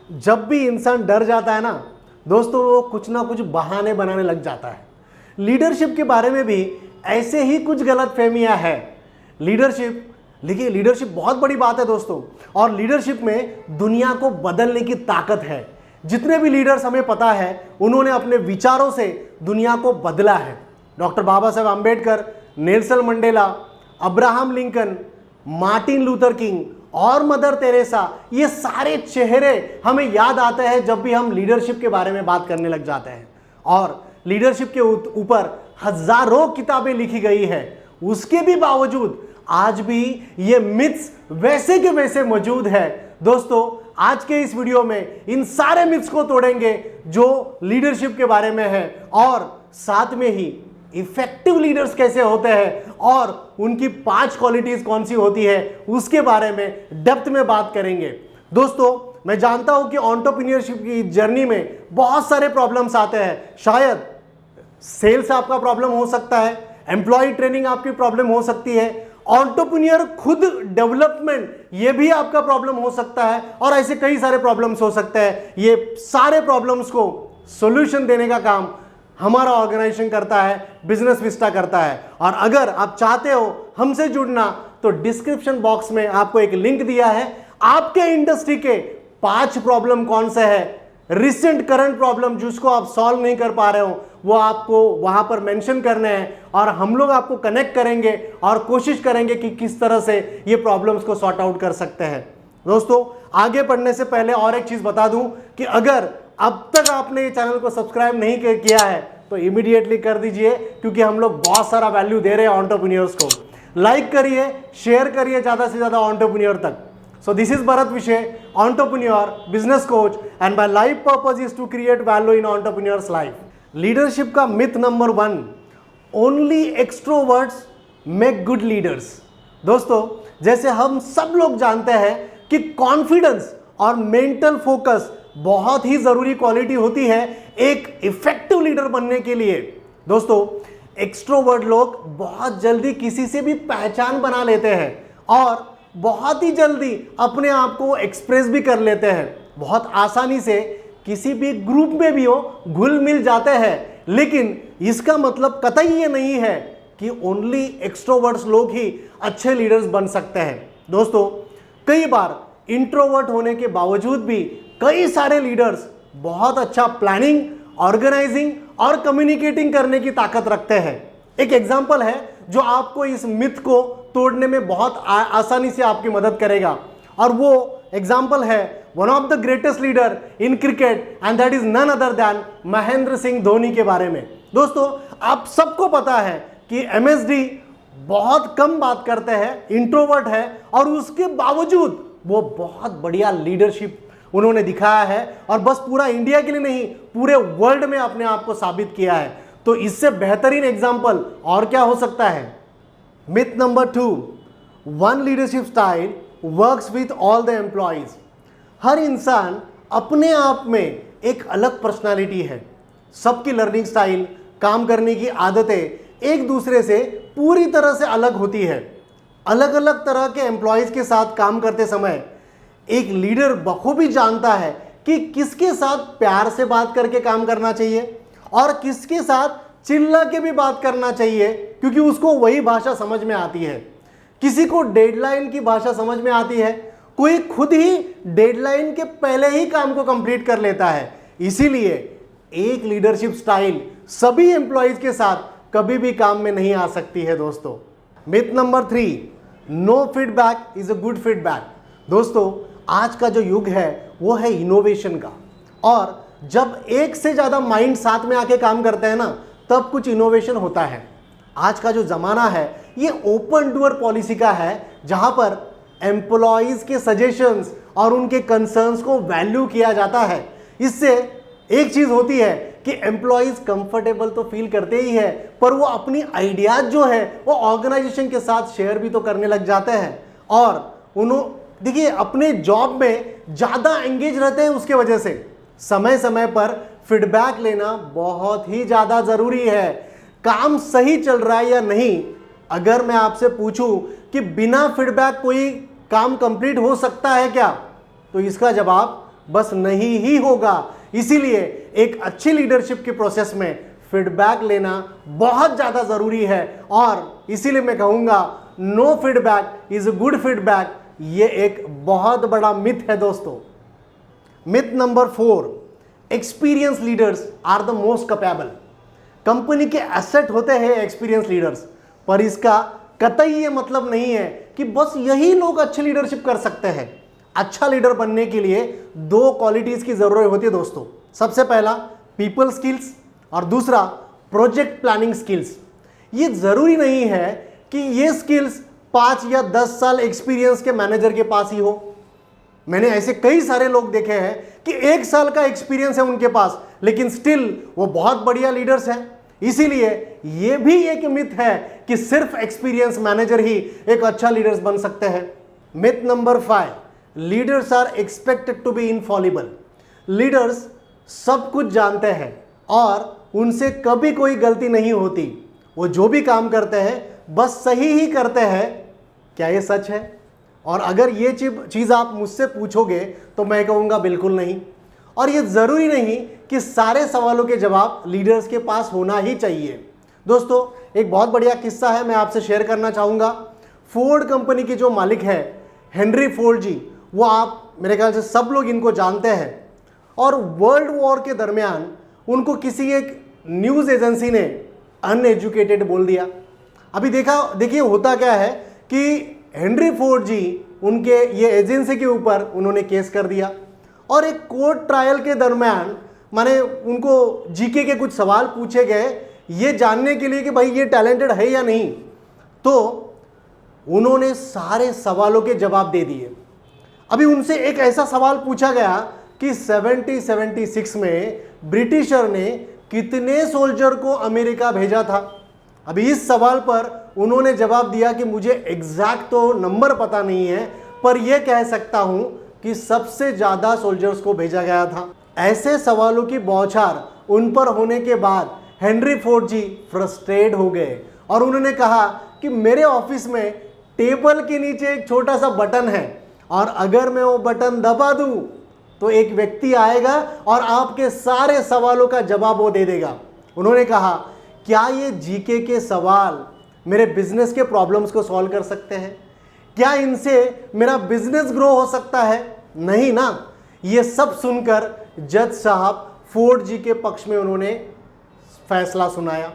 जब भी इंसान डर जाता है ना दोस्तों, वो कुछ ना कुछ बहाने बनाने लग जाता है। लीडरशिप के बारे में भी ऐसे ही कुछ गलतफहमियां हैं। लीडरशिप, देखिए लीडरशिप बहुत बड़ी बात है दोस्तों, और लीडरशिप में दुनिया को बदलने की ताकत है। जितने भी लीडर्स हमें पता है उन्होंने अपने विचारों से दुनिया को बदला है। Doctor Baba Saheb Ambedkar, Nelson Mandela, Abraham Lincoln, Martin Luther King और मदर तेरेसा, ये सारे चेहरे हमें याद आते हैं जब भी हम लीडरशिप के बारे में बात करने लग जाते हैं। और लीडरशिप के ऊपर हजारों किताबें लिखी गई है, उसके भी बावजूद आज भी ये मिथ्स वैसे के वैसे मौजूद है। दोस्तों आज के इस वीडियो में इन सारे मिथ्स को तोड़ेंगे जो लीडरशिप के बारे में है, और साथ में ही इफेक्टिव लीडर्स कैसे होते हैं और उनकी 5 क्वालिटीज कौन सी होती है उसके बारे में डेप्थ में बात करेंगे। दोस्तों मैं जानता हूं कि एंटरप्रेन्योरशिप की जर्नी में बहुत सारे प्रॉब्लम्स आते हैं। शायद सेल्स आपका प्रॉब्लम हो सकता है, एम्प्लॉय ट्रेनिंग आपकी प्रॉब्लम हो सकती है, एंटरप्रेन्योर खुद डेवलपमेंट ये भी आपका प्रॉब्लम हो सकता है, और ऐसे कई सारे प्रॉब्लम्स हो सकते हैं। ये सारे प्रॉब्लम्स को सॉल्यूशन देने का काम हमारा ऑर्गेनाइजेशन करता है, बिजनेस विस्टा करता है। और अगर आप चाहते हो हमसे जुड़ना तो डिस्क्रिप्शन बॉक्स में आपको एक लिंक दिया है। आपके इंडस्ट्री के 5 प्रॉब्लम कौन से है, रिसेंट करंट प्रॉब्लम जिसको आप सॉल्व नहीं कर पा रहे हो, वो आपको वहां पर मेंशन करने हैं, और हम लोग आपको कनेक्ट करेंगे और कोशिश करेंगे कि किस तरह से ये प्रॉब्लम्स को सॉर्ट आउट कर सकते हैं। दोस्तों आगे बढ़ने से पहले और एक चीज बता दूं कि अगर अब तक आपने ये चैनल को सब्सक्राइब नहीं किया है तो इमीडिएटली कर दीजिए, क्योंकि हम लोग बहुत सारा वैल्यू दे रहे हैं एंटरप्रेन्योर्स को। लाइक करिए, शेयर करिए ज्यादा से ज्यादा एंटरप्रेन्योर तक। So this is Bharat Vishay, entrepreneur, business coach, and my life purpose is to create value in entrepreneurs life. Leadership का myth number 1, only extroverts make good leaders. दोस्तों जैसे हम सब लोग जानते हैं कि कॉन्फिडेंस और मेंटल फोकस बहुत ही जरूरी क्वालिटी होती है एक इफेक्टिव लीडर बनने के लिए। दोस्तों एक्सट्रोवर्ट लोग बहुत जल्दी किसी से भी पहचान बना लेते हैं और बहुत ही जल्दी अपने आप को एक्सप्रेस भी कर लेते हैं, बहुत आसानी से किसी भी ग्रुप में भी हो घुल मिल जाते हैं। लेकिन इसका मतलब कतई ये नहीं है कि ओनली एक्सट्रोवर्ट्स लोग ही अच्छे लीडर्स बन सकते हैं। दोस्तों कई बार इंट्रोवर्ट होने के बावजूद भी कई सारे लीडर्स बहुत अच्छा प्लानिंग, ऑर्गेनाइजिंग और कम्युनिकेटिंग करने की ताकत रखते हैं। एक एग्जांपल है जो आपको इस मिथ को तोड़ने में बहुत आसानी से आपकी मदद करेगा, और वो एग्जांपल है one of the greatest leader in cricket, and that is none other than Mahendra Singh Dhoni के बारे में। दोस्तों आप सबको पता है कि MSD बहुत कम बात करते हैं, इंट्रोवर्ट है, और उसके बावजूद वो बहुत बढ़िया लीडरशिप उन्होंने दिखाया है, और बस पूरा इंडिया के लिए नहीं पूरे वर्ल्ड में अपने आप को साबित किया है। तो इससे बेहतरीन एग्जांपल और क्या हो सकता है। Myth number 2, one leadership style works with all the employees. हर इंसान अपने आप में एक अलग पर्सनालिटी है। सबकी लर्निंग स्टाइल, काम करने की आदतें एक दूसरे से पूरी तरह से अलग होती है। अलग अलग तरह के एम्प्लॉयज के साथ काम करते समय एक लीडर बखूबी जानता है कि किसके साथ प्यार से बात करके काम करना चाहिए और किसके साथ चिल्ला के भी बात करना चाहिए, क्योंकि उसको वही भाषा समझ में आती है। किसी को डेडलाइन की भाषा समझ में आती है, कोई खुद ही डेडलाइन के पहले ही काम को कंप्लीट कर लेता है। इसीलिए एक लीडरशिप स्टाइल सभी एम्प्लॉयज के साथ कभी भी काम में नहीं आ सकती है। दोस्तों myth number 3, no feedback is a good feedback. दोस्तों आज का जो युग है वो है इनोवेशन का, और जब एक से ज्यादा माइंड साथ में आके काम करते हैं ना तब कुछ इनोवेशन होता है। आज का जो जमाना है ये ओपन डोर पॉलिसी का है, जहां पर एम्प्लॉयज के सजेशंस और उनके कंसर्न्स को वैल्यू किया जाता है। इससे एक चीज होती है कि एम्प्लॉयज कंफर्टेबल तो फील करते ही है, पर वो अपनी आइडियाज जो है वो ऑर्गेनाइजेशन के साथ शेयर भी तो करने लग जाते हैं, और उन्होंने देखिए अपने जॉब में ज्यादा एंगेज रहते हैं। उसके वजह से समय समय पर फीडबैक लेना बहुत ही ज्यादा जरूरी है। काम सही चल रहा है या नहीं, अगर मैं आपसे पूछूं कि बिना फीडबैक कोई काम कंप्लीट हो सकता है क्या, तो इसका जवाब बस नहीं ही होगा। इसीलिए एक अच्छी लीडरशिप के प्रोसेस में फीडबैक लेना बहुत ज्यादा जरूरी है, और इसीलिए मैं कहूंगा no feedback is good feedback. ये एक बहुत बड़ा मिथ है दोस्तों। Myth number 4, experience leaders are the most capable. Company के एसेट होते हैं एक्सपीरियंस लीडर्स, पर इसका कतई ये मतलब नहीं है कि बस यही लोग अच्छी लीडरशिप कर सकते हैं। अच्छा लीडर बनने के लिए 2 क्वालिटीज की जरूरत होती है दोस्तों। सबसे पहला पीपल स्किल्स और दूसरा प्रोजेक्ट प्लानिंग स्किल्स। ये जरूरी नहीं है कि ये स्किल्स 5 या 10 साल एक्सपीरियंस के मैनेजर के पास ही हो। मैंने ऐसे कई सारे लोग देखे हैं कि 1 साल का एक्सपीरियंस है उनके पास, लेकिन स्टिल वो बहुत बढ़िया लीडर्स हैं। इसीलिए ये भी एक मिथ है कि सिर्फ एक्सपीरियंस मैनेजर ही एक अच्छा लीडर्स बन सकते हैं। Myth number 5, leaders are expected to be infallible. Leaders सब कुछ जानते हैं और उनसे कभी कोई गलती नहीं होती। वो जो भी काम करते हैं बस सही ही करते हैं। क्या ये सच है? और अगर ये चीज़ आप मुझसे पूछोगे तो मैं कहूँगा बिल्कुल नहीं। और ये ज़रूरी नहीं कि सारे सवालों के जवाब लीडर्स के पास होना ही चाहिए। दोस्तों, एक बहुत बढ़िया किस्सा है, मैं आपसे शेयर करना चाहूँगा। फोर्ड कंपनी के जो मालिक है हेनरी फोर्ड जी, वो आप मेरे ख्याल से सब लोग इनको जानते हैं। और वर्ल्ड वॉर के दरमियान उनको किसी एक न्यूज़ एजेंसी ने अनएजुकेटेड बोल दिया। अभी देखिए होता क्या है कि हेनरी फोर्ड जी उनके ये एजेंसी के ऊपर उन्होंने केस कर दिया, और एक कोर्ट ट्रायल के दरमियान माने उनको जीके के कुछ सवाल पूछे गए ये जानने के लिए कि भाई ये टैलेंटेड है या नहीं। तो उन्होंने सारे सवालों के जवाब दे दिए। अभी उनसे एक ऐसा सवाल पूछा गया कि 1776 में ब्रिटिशर ने कितने सोल्जर को अमेरिका भेजा था। अभी इस सवाल पर उन्होंने जवाब दिया कि मुझे एग्जैक्ट तो नंबर पता नहीं है, पर यह कह सकता हूं कि सबसे ज्यादा सोल्जर्स को भेजा गया था। ऐसे सवालों की बौछार उन पर होने के बाद हेनरी फोर्ड जी फ्रस्ट्रेट हो गए और उन्होंने कहा कि मेरे ऑफिस में टेबल के नीचे एक छोटा सा बटन है, और अगर मैं वो बटन दबा दूं तो एक व्यक्ति आएगा और आपके सारे सवालों का जवाब वो दे देगा। उन्होंने कहा, क्या ये जीके के सवाल मेरे बिजनेस के प्रॉब्लम्स को सॉल्व कर सकते हैं? क्या इनसे मेरा बिजनेस ग्रो हो सकता है? नहीं ना। ये सब सुनकर जज साहब फोर्ड जी के पक्ष में उन्होंने फैसला सुनाया।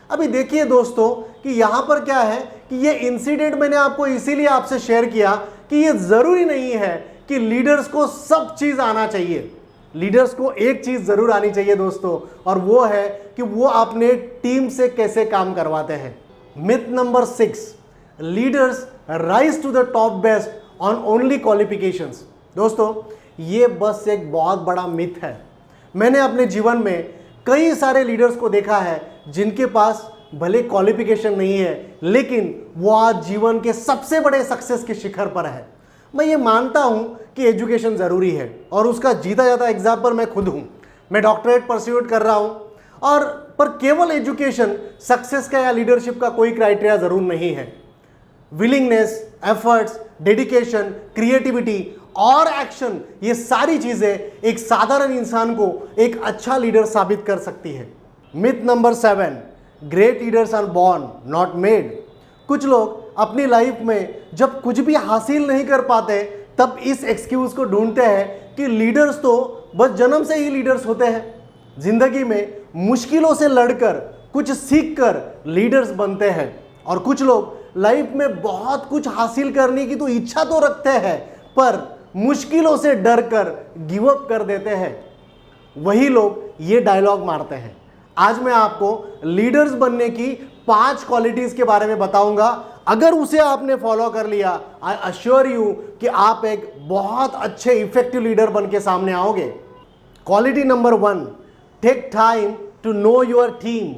अभी देखिए दोस्तों कि यहाँ पर क्या है कि ये इंसिडेंट मैंने आपको इसीलिए आपसे शेयर किया कि ये ज़रूरी नहीं है कि लीडर्स को सब चीज़ आना चाहिए। लीडर्स को एक चीज़ ज़रूर आनी चाहिए दोस्तों, और वो है कि वो अपने टीम से कैसे काम करवाते हैं। Myth number 6, leaders rise to the top based on only qualifications. दोस्तों, ये बस एक बहुत बड़ा मिथ है। मैंने अपने जीवन में कई सारे लीडर्स को देखा है जिनके पास भले क्वालिफिकेशन नहीं है, लेकिन वो आज जीवन के सबसे बड़े सक्सेस के शिखर पर है। मैं ये मानता हूँ कि एजुकेशन ज़रूरी है, और उसका जीता जाता एग्जाम्पल मैं खुद हूँ। मैं डॉक्टरेट परस्यूट कर रहा हूँ, और पर केवल एजुकेशन सक्सेस का या लीडरशिप का कोई क्राइटेरिया ज़रूर नहीं है। विलिंगनेस, एफर्ट्स, डेडिकेशन, क्रिएटिविटी और एक्शन, ये सारी चीज़ें एक साधारण इंसान को एक अच्छा लीडर साबित कर सकती है। Myth number 7, great leaders are born not made. कुछ लोग अपनी लाइफ में जब कुछ भी हासिल नहीं कर पाते तब इस एक्सक्यूज को ढूंढते हैं कि लीडर्स तो बस जन्म से ही लीडर्स होते हैं। जिंदगी में मुश्किलों से लड़कर कुछ सीखकर लीडर्स बनते हैं, और कुछ लोग लाइफ में बहुत कुछ हासिल करने की तो इच्छा तो रखते हैं पर मुश्किलों से डरकर गिव अप कर देते हैं। वही लोग ये डायलॉग मारते हैं। आज मैं आपको लीडर्स बनने की 5 क्वालिटीज के बारे में बताऊंगा। अगर उसे आपने फॉलो कर लिया, आई अश्योर यू कि आप एक बहुत अच्छे इफेक्टिव लीडर बन के सामने आओगे। Quality number 1, take time to know your team.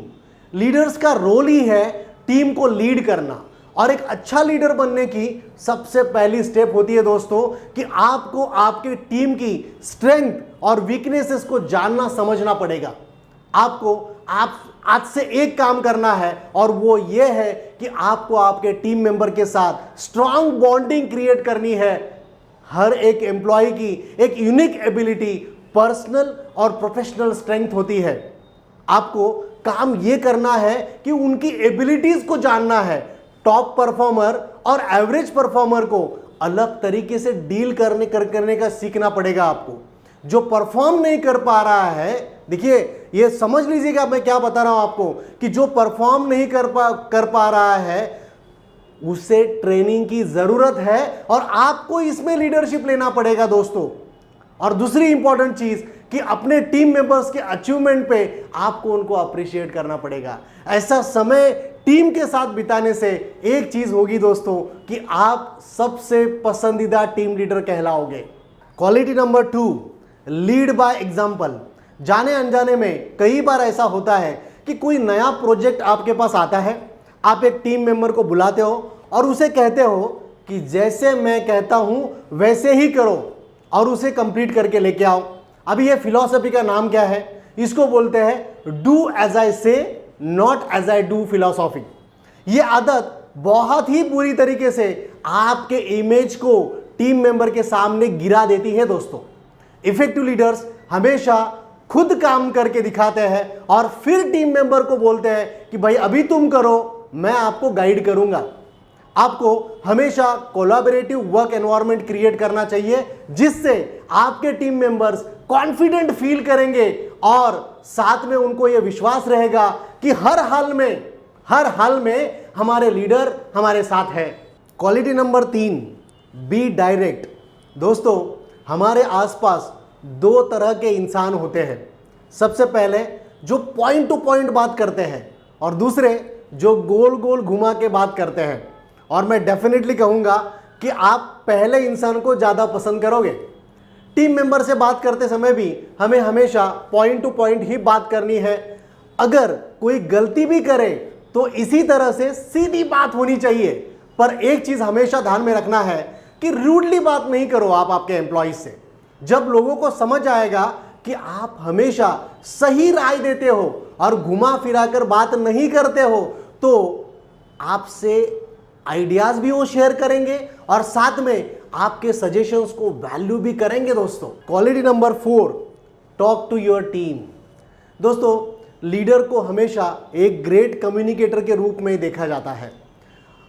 Leaders का रोल ही है टीम को लीड करना, और एक अच्छा लीडर बनने की सबसे पहली स्टेप होती है दोस्तों कि आपको आपके टीम की स्ट्रेंथ और वीकनेसेस को जानना समझना पड़ेगा। आपको आज से एक काम करना है, और वो ये है कि आपको आपके टीम मेंबर के साथ स्ट्रांग बॉन्डिंग क्रिएट करनी है। हर एक एम्प्लॉय की एक यूनिक एबिलिटी, पर्सनल और प्रोफेशनल स्ट्रेंथ होती है। आपको काम ये करना है कि उनकी एबिलिटीज को जानना है। टॉप परफॉर्मर और एवरेज परफॉर्मर को अलग तरीके से डील करने का सीखना पड़ेगा आपको। जो परफॉर्म नहीं कर पा रहा है, देखिए ये समझ लीजिएगा मैं क्या बता रहा हूं आपको, कि जो परफॉर्म नहीं कर पा रहा है उसे ट्रेनिंग की जरूरत है और आपको इसमें लीडरशिप लेना पड़ेगा दोस्तों। और दूसरी इंपॉर्टेंट चीज कि अपने टीम मेंबर्स के अचीवमेंट पे आपको उनको अप्रिशिएट करना पड़ेगा। ऐसा समय टीम के साथ बिताने से एक चीज होगी दोस्तों कि आप सबसे पसंदीदा टीम लीडर कहलाओगे। Quality number 2, lead by example. जाने अनजाने में कई बार ऐसा होता है कि कोई नया प्रोजेक्ट आपके पास आता है, आप एक टीम मेंबर को बुलाते हो और उसे कहते हो कि जैसे मैं कहता हूं वैसे ही करो और उसे कंप्लीट करके लेके आओ। अभी ये फिलॉसफी का नाम क्या है? इसको बोलते हैं do as I say not as I do philosophy. ये आदत बहुत ही बुरी तरीके से आपके इमेज को टीम मेंबर के सामने गिरा देती है दोस्तों। इफेक्टिव लीडर्स हमेशा खुद काम करके दिखाते हैं और फिर टीम मेंबर को बोलते हैं कि भाई अभी तुम करो, मैं आपको गाइड करूंगा। आपको हमेशा कोलैबोरेटिव वर्क एनवायरनमेंट क्रिएट करना चाहिए जिससे आपके टीम मेंबर्स कॉन्फिडेंट फील करेंगे और साथ में उनको यह विश्वास रहेगा कि हर हाल में हमारे लीडर हमारे साथ है। Quality number 3, be direct. दोस्तों हमारे आसपास दो तरह के इंसान होते हैं। सबसे पहले जो पॉइंट टू पॉइंट बात करते हैं और दूसरे जो गोल गोल घुमा के बात करते हैं। और मैं डेफिनेटली कहूंगा कि आप पहले इंसान को ज्यादा पसंद करोगे। टीम मेंबर से बात करते समय भी हमें हमेशा पॉइंट टू पॉइंट ही बात करनी है। अगर कोई गलती भी करे तो इसी तरह से सीधी बात होनी चाहिए। पर एक चीज हमेशा ध्यान में रखना है कि रूडली बात नहीं करो आप आपके एम्प्लॉइज से। जब लोगों को समझ आएगा कि आप हमेशा सही राय देते हो और घुमा फिरा कर बात नहीं करते हो तो आपसे आइडियाज भी वो शेयर करेंगे और साथ में आपके सजेशंस को वैल्यू भी करेंगे दोस्तों। Quality number 4, talk to your team. दोस्तों लीडर को हमेशा एक ग्रेट कम्युनिकेटर के रूप में देखा जाता है।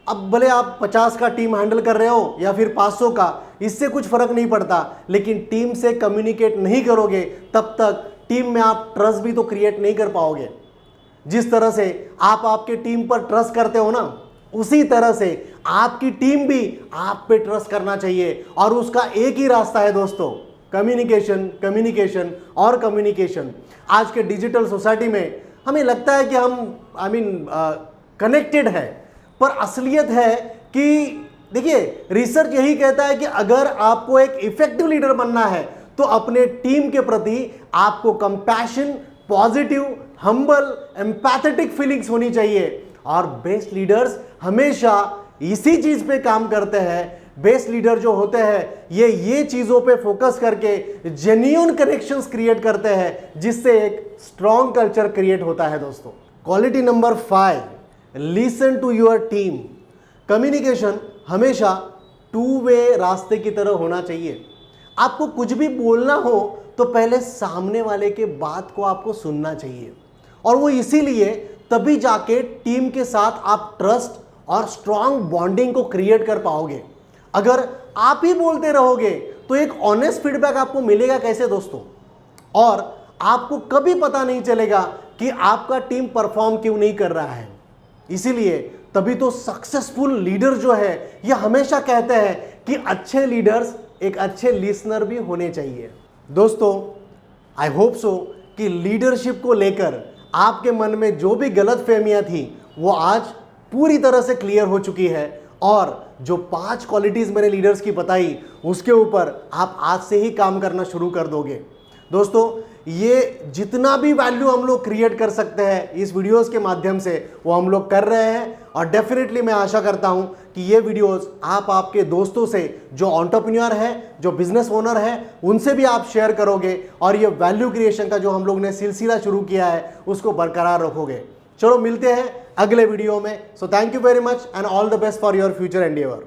अब भले आप 50 का टीम हैंडल कर रहे हो या फिर 500 का, इससे कुछ फर्क नहीं पड़ता, लेकिन टीम से कम्युनिकेट नहीं करोगे तब तक टीम में आप ट्रस्ट भी तो क्रिएट नहीं कर पाओगे। जिस तरह से आप आपके टीम पर ट्रस्ट करते हो ना, उसी तरह से आपकी टीम भी आप पे ट्रस्ट करना चाहिए और उसका एक ही रास्ता है दोस्तों, कम्युनिकेशन, कम्युनिकेशन और कम्युनिकेशन। आज के डिजिटल सोसाइटी में हमें लगता है कि हम कनेक्टेड है, पर असलियत है कि देखिए रिसर्च यही कहता है कि अगर आपको एक इफेक्टिव लीडर बनना है तो अपने टीम के प्रति आपको compassion, positive, humble, empathetic feelings होनी चाहिए। और बेस्ट लीडर्स हमेशा इसी चीज पे काम करते हैं। बेस्ट लीडर जो होते हैं ये चीजों पे फोकस करके जेन्युइन कनेक्शंस क्रिएट करते हैं जिससे एक स्ट्रॉन्ग कल्चर क्रिएट होता है दोस्तों। Quality number 5, listen to your team. Communication हमेशा 2 वे रास्ते की तरह होना चाहिए। आपको कुछ भी बोलना हो तो पहले सामने वाले के बात को आपको सुनना चाहिए और वो इसीलिए तभी जाके टीम के साथ आप ट्रस्ट और स्ट्रॉन्ग बॉन्डिंग को क्रिएट कर पाओगे। अगर आप ही बोलते रहोगे तो एक ऑनेस्ट फीडबैक आपको मिलेगा कैसे दोस्तों? और आपको कभी पता नहीं चलेगा कि आपका टीम परफॉर्म क्यों नहीं कर रहा है। इसीलिए तभी तो सक्सेसफुल लीडर जो है ये हमेशा कहते हैं कि अच्छे लीडर्स एक अच्छे लिसनर भी होने चाहिए। दोस्तों आई होप सो कि लीडरशिप को लेकर आपके मन में जो भी गलतफहमियां थी वो आज पूरी तरह से क्लियर हो चुकी है और जो 5 क्वालिटीज मैंने लीडर्स की बताई उसके ऊपर आप आज से ही काम करना शुरू कर दोगे। दोस्तों ये जितना भी वैल्यू हम लोग क्रिएट कर सकते हैं इस वीडियोस के माध्यम से वो हम लोग कर रहे हैं और डेफिनेटली मैं आशा करता हूं कि ये वीडियोस आप आपके दोस्तों से जो एंटरप्रेन्योर है, जो बिजनेस ओनर है, उनसे भी आप शेयर करोगे और ये वैल्यू क्रिएशन का जो हम लोग ने सिलसिला शुरू किया है उसको बरकरार रखोगे। चलो मिलते हैं अगले वीडियो में। So thank you very much and all the best for your future Endeavour.